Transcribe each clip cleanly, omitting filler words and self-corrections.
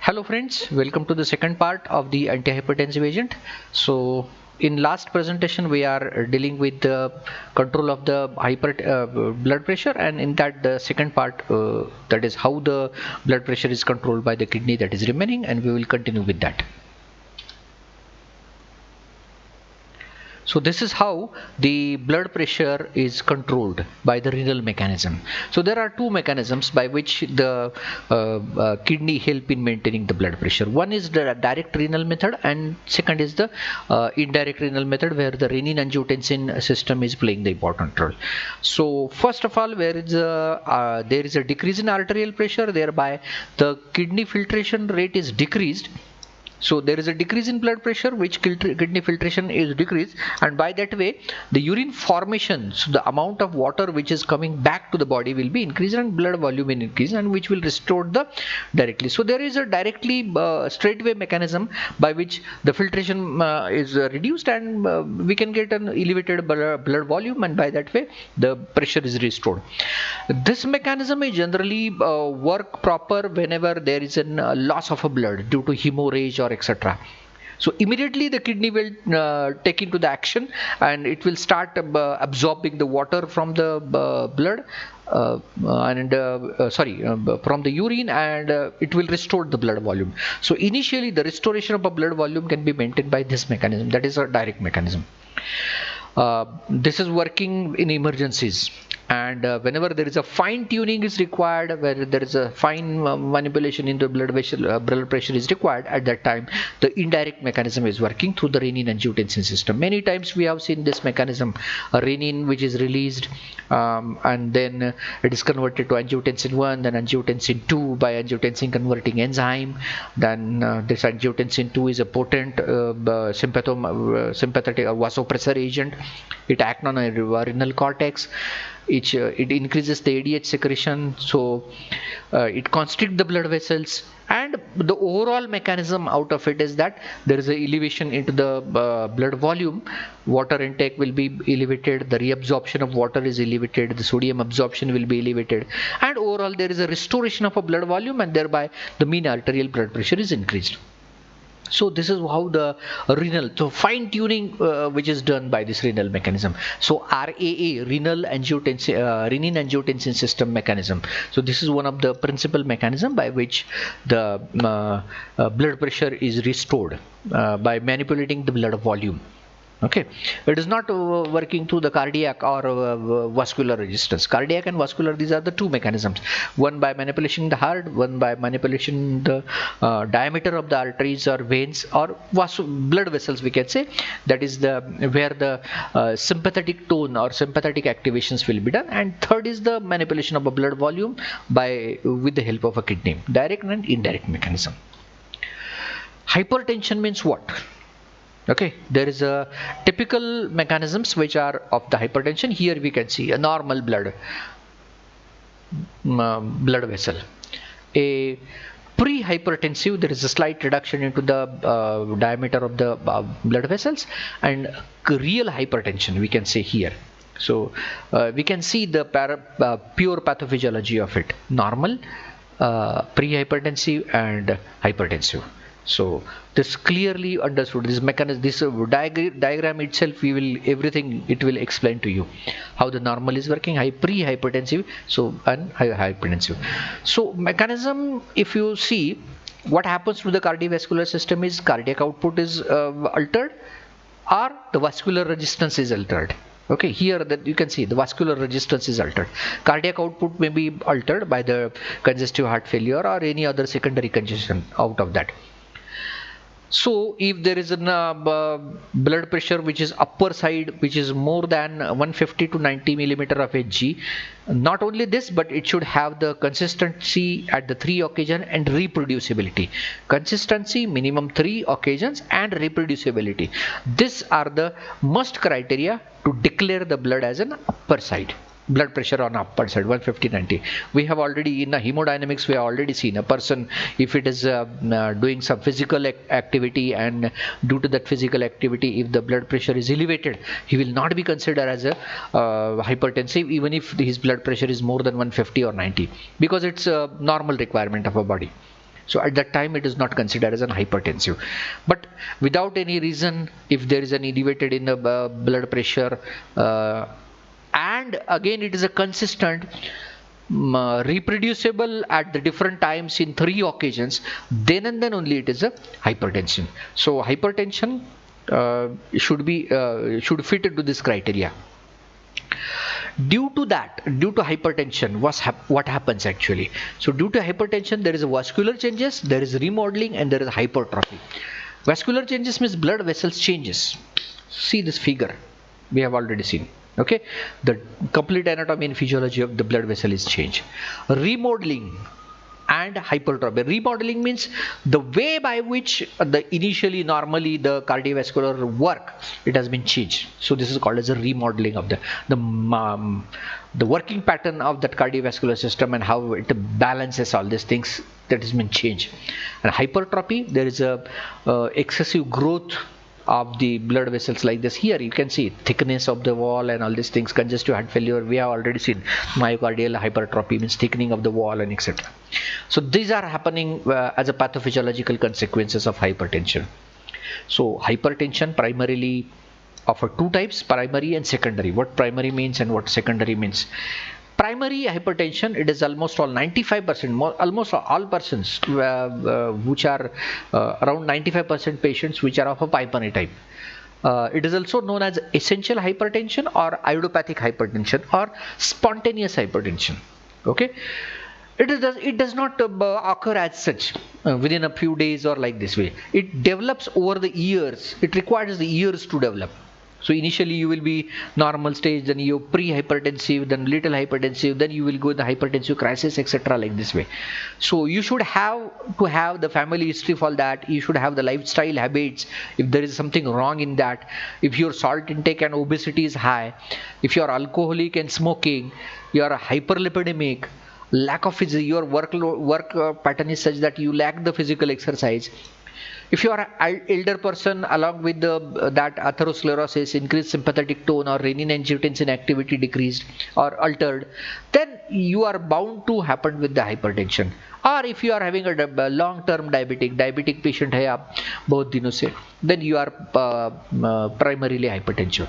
Hello friends, welcome to the second part of the anti-hypertensive agent. So in last presentation we are dealing with the control of the blood pressure, and in that the second part that is how the blood pressure is controlled by the kidney, that is remaining, and we will continue with that. So this is how the blood pressure is controlled by the renal mechanism. So there are two mechanisms by which the kidney help in maintaining the blood pressure. One is the direct renal method, and second is the indirect renal method, where the renin-angiotensin system is playing the important role. So first of all, there is a decrease in arterial pressure, thereby the kidney filtration rate is decreased. So there is a decrease in blood pressure, which kidney filtration is decreased, and by that way the urine formation, so the amount of water which is coming back to the body will be increased and blood volume will increase, and which will restore the directly. So there is a directly straightway mechanism by which the filtration is reduced, and we can get an elevated blood volume, and by that way the pressure is restored. This mechanism is generally work proper whenever there is a loss of a blood due to hemorrhage or etc. So immediately the kidney will take into the action, and it will start absorbing the water from the blood from the urine, and it will restore the blood volume. So initially the restoration of a blood volume can be maintained by this mechanism, that is a direct mechanism. This is working in emergencies, and whenever there is a fine tuning is required, where there is a fine manipulation in the blood pressure is required, at that time the indirect mechanism is working through the renin-angiotensin system. Many times we have seen this mechanism, renin which is released, and then it is converted to angiotensin 1, then angiotensin 2 by angiotensin converting enzyme. Then this angiotensin 2 is a potent sympathetic or vasopressor agent. It acts on a renal cortex. It increases the ADH secretion, so it constricts the blood vessels, and the overall mechanism out of it is that there is an elevation into the blood volume. Water intake will be elevated, the reabsorption of water is elevated, the sodium absorption will be elevated, and overall there is a restoration of a blood volume, and thereby the mean arterial blood pressure is increased. So this is how the renal, so fine tuning which is done by this renal mechanism. So RAA, renin angiotensin system mechanism. So this is one of the principal mechanism by which the blood pressure is restored by manipulating the blood volume. Okay, it is not working through the cardiac or vascular resistance. Cardiac and vascular, these are the two mechanisms, one by manipulation the heart, one by manipulation the diameter of the arteries or veins or blood vessels, we can say. That is the where the sympathetic tone or sympathetic activations will be done. And third is the manipulation of a blood volume with the help of a kidney, direct and indirect mechanism. Hypertension means what? Okay, there is a typical mechanisms which are of the hypertension. Here we can see a normal blood vessel. A pre-hypertensive, there is a slight reduction into the diameter of the blood vessels, and real hypertension we can say here. So we can see the pure pathophysiology of it: normal, pre-hypertensive, and hypertensive. So this clearly understood, this mechanism, this diagram itself, it will explain to you how the normal is working, pre-hypertensive, so and hypertensive. So mechanism, if you see what happens to the cardiovascular system, is cardiac output is altered, or the vascular resistance is altered. Okay, here that you can see the vascular resistance is altered. Cardiac output may be altered by the congestive heart failure or any other secondary congestion out of that. So if there is a blood pressure which is upper side, which is more than 150 to 90 millimeter of Hg, not only this, but it should have the consistency at the 3 occasions and reproducibility. Consistency, minimum 3 occasions, and reproducibility. These are the must criteria to declare the blood as an upper side. Blood pressure on upper side 150/90. We have already in hemodynamics, we have already seen a person, if it is doing some physical activity, and due to that physical activity, if the blood pressure is elevated, he will not be considered as a hypertensive, even if his blood pressure is more than 150 or 90, because it's a normal requirement of a body. So at that time it is not considered as an hypertensive. But without any reason, if there is an elevated in the blood pressure, and again it is a consistent, reproducible at the different times in 3 occasions, then and then only it is a hypertension. So hypertension should fit into this criteria. Due to hypertension, what happens actually? So due to hypertension, there is a vascular changes, there is remodeling, and there is hypertrophy. Vascular changes means blood vessels changes. See this figure, we have already seen. Okay, the complete anatomy and physiology of the blood vessel is changed. Remodeling and hypertrophy. Remodeling means the way by which initially normally the cardiovascular work, it has been changed. So this is called as a remodeling of the working pattern of that cardiovascular system and how it balances all these things, that has been changed. And hypertrophy, there is a excessive growth of the blood vessels like this. Here you can see thickness of the wall and all these things. Congestive heart failure, we have already seen. Myocardial hypertrophy means thickening of the wall and etc. So these are happening as a pathophysiological consequences of hypertension. So hypertension primarily of 2 types, primary and secondary. What primary means and what secondary means. Primary hypertension, it is almost all 95%, almost all persons which are around 95% patients which are of a primary type. It is also known as essential hypertension or idiopathic hypertension or spontaneous hypertension. Okay, it does not occur as such within a few days or like this way. It develops over the years. It requires the years to develop. So initially you will be normal stage, then you pre-hypertensive, then little hypertensive, then you will go in the hypertensive crisis, etc. like this way. So you should have to have the family history for that. You should have the lifestyle habits. If there is something wrong in that, if your salt intake and obesity is high, if you are alcoholic and smoking, you are hyperlipidemic, lack of your work pattern is such that you lack the physical exercise. If you are an elder person along with that atherosclerosis, increased sympathetic tone or renin-angiotensin activity decreased or altered, then you are bound to happen with the hypertension. Or if you are having a long-term diabetic patient है आप बहुत दिनों से, then you are primarily hypertension.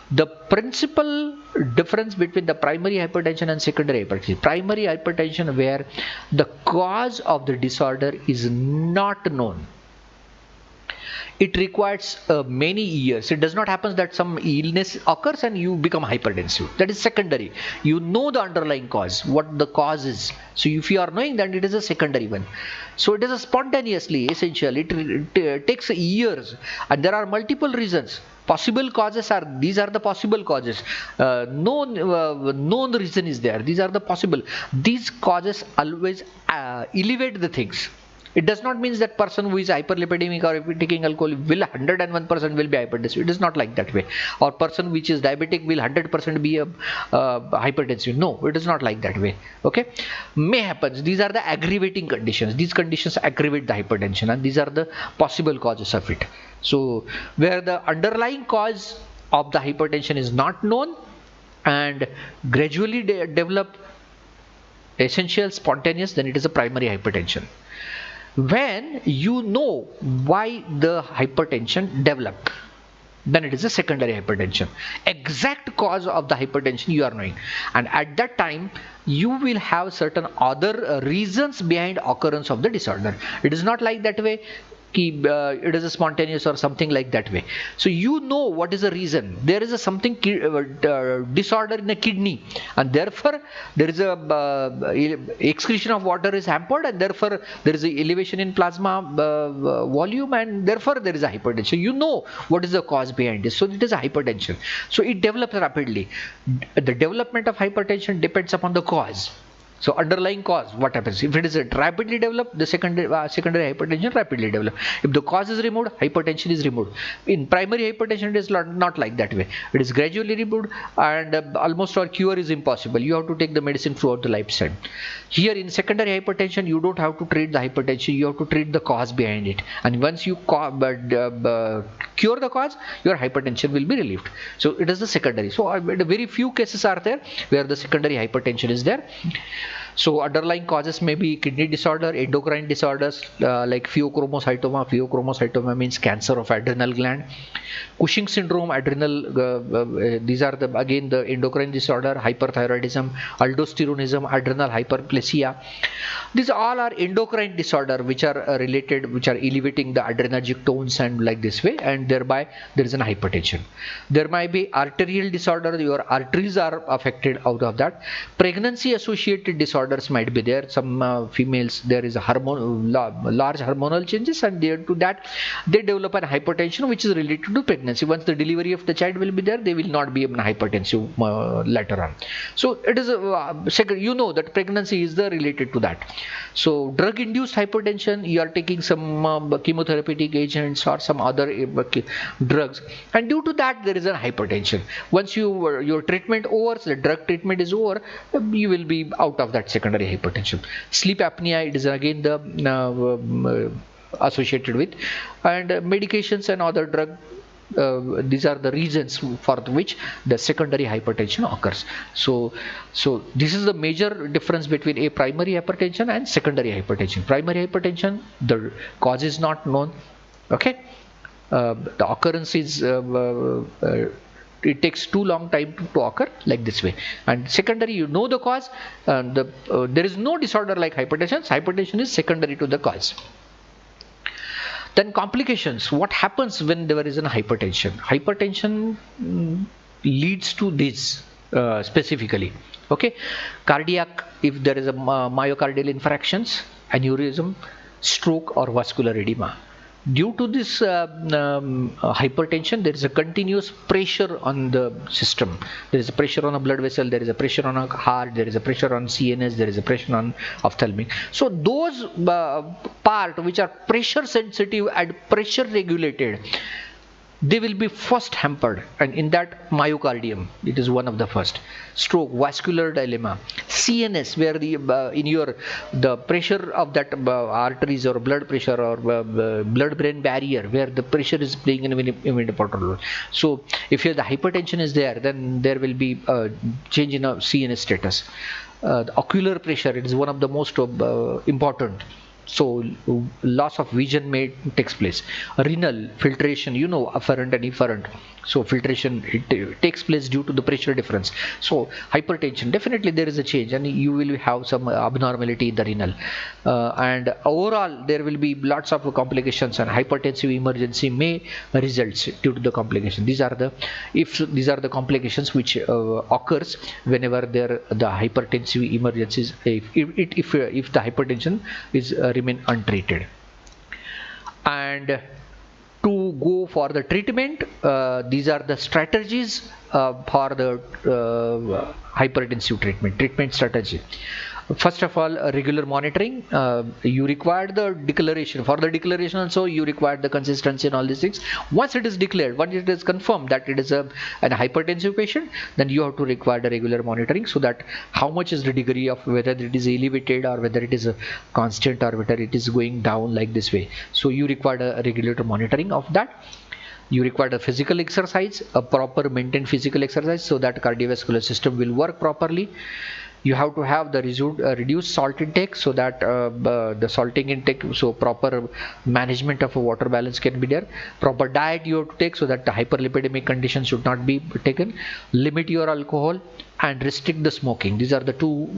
The principal difference between the primary hypertension and secondary hypertension. Primary hypertension where the cause of the disorder is not known. It requires many years. It does not happen that some illness occurs and you become hypertensive. That is secondary. You know the underlying cause, what the cause is. So if you are knowing that, it is a secondary one. So it is a spontaneously essential. It takes years, and there are multiple reasons. Possible causes are, these are the possible causes. Known reason is there. These are the possible. These causes always elevate the things. It does not mean that person who is hyperlipidemic or if taking alcohol will 101% will be hypertensive. It is not like that way. Or person which is diabetic will 100% be a hypertensive. No, it is not like that way. Okay, may happen. These are the aggravating conditions. These conditions aggravate the hypertension, and these are the possible causes of it. So where the underlying cause of the hypertension is not known and gradually develop essential spontaneous, then it is a primary hypertension. When you know why the hypertension developed, then it is a secondary hypertension. Exact cause of the hypertension you are knowing, and at that time you will have certain other reasons behind occurrence of the disorder. It is not like that way it is a spontaneous or something like that way. So you know what is the reason. There is a something disorder in the kidney, and therefore there is a excretion of water is hampered, and therefore there is a elevation in plasma volume, and therefore there is a hypertension. You know what is the cause behind this. So it is a hypertension. So it develops rapidly. The development of hypertension depends upon the cause. So underlying cause, what happens? If it is rapidly developed, the secondary hypertension rapidly develop. If the cause is removed, hypertension is removed. In primary hypertension, it is not like that way. It is gradually removed, and almost all cure is impossible. You have to take the medicine throughout the lifetime. Here in secondary hypertension, you don't have to treat the hypertension. You have to treat the cause behind it. And once you cure the cause, your hypertension will be relieved. So it is the secondary. So very few cases are there where the secondary hypertension is there. So underlying causes may be kidney disorder, endocrine disorders like pheochromocytoma. Pheochromocytoma means cancer of adrenal gland. Cushing syndrome, adrenal, these are the again the endocrine disorder, hyperthyroidism, aldosteronism, adrenal hyperplasia. These all are endocrine disorder which are related, which are elevating the adrenergic tones and like this way, and thereby there is an hypertension. There might be arterial disorder, your arteries are affected out of that. Pregnancy associated disorders might be there. Some females, there is a large hormonal changes, and there to that they develop an hypertension which is related to pregnancy. Once the delivery of the child will be there, they will not be hypertensive later on. So it is second, you know that pregnancy is the related to that. So drug induced hypertension, you are taking some chemotherapeutic agents or some other drugs, and due to that there is a hypertension. Once your treatment over, so the drug treatment is over, you will be out of that secondary hypertension. Sleep apnea, it is again the associated with, and medications and other drug, these are the reasons for which the secondary hypertension occurs. So this is the major difference between a primary hypertension and secondary hypertension. Primary hypertension, the cause is not known. Okay, the occurrence is it takes too long time to occur like this way. And secondary, you know the cause, and there is no disorder like hypertension. Hypertension is secondary to the cause. Then complications. What happens when there is a hypertension? Hypertension leads to this specifically. Okay, cardiac, if there is a myocardial infarctions, aneurysm, stroke, or vascular edema. Due to this hypertension, there is a continuous pressure on the system. There is a pressure on a blood vessel, there is a pressure on a heart, there is a pressure on CNS, there is a pressure on ophthalmic. So those part which are pressure sensitive and pressure regulated, they will be first hampered, and in that myocardium, it is one of the first. Stroke, vascular dilemma, CNS, where the pressure of that arteries or blood pressure or blood brain barrier, where the pressure is playing an important role. So if the hypertension is there, then there will be a change in a CNS status. The ocular pressure, it is one of the most important. So loss of vision may takes place. Renal, filtration, afferent and efferent. So filtration, it takes place due to the pressure difference. So hypertension, definitely there is a change, and you will have some abnormality in the renal, and overall there will be lots of complications, and hypertensive emergency may result due to the complication. These are the complications which occurs whenever the hypertensive emergencies, if the hypertension is remain untreated. And to go for the treatment, these are the strategies for the hypertensive treatment strategy. First of all, regular monitoring. You require the declaration. For the declaration also, you require the consistency and all these things. Once it is declared, once it is confirmed that it is an hypertensive patient, then you have to require the regular monitoring, so that how much is the degree of whether it is elevated or whether it is a constant or whether it is going down like this way. So you require a regular monitoring of that. You require a physical exercise, a proper maintained physical exercise, so that cardiovascular system will work properly. You have to have the reduced salt intake, so that the salting intake, so proper management of a water balance can be there. Proper diet you have to take, so that the hyperlipidemic condition should not be taken. Limit your alcohol and restrict the smoking. These are the two,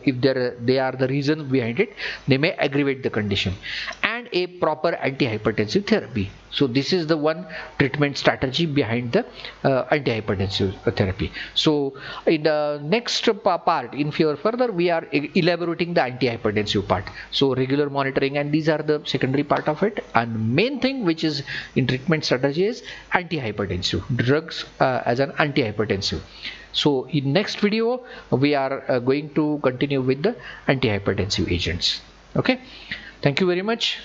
if they are the reason behind it, they may aggravate the condition. And a proper antihypertensive therapy. So this is the one treatment strategy behind the antihypertensive therapy. So in the next part, in further, we are elaborating the antihypertensive part. So regular monitoring, and these are the secondary part of it. And main thing which is in treatment strategy is antihypertensive drugs as an antihypertensive. So in next video, we are going to continue with the antihypertensive agents. Okay, thank you very much.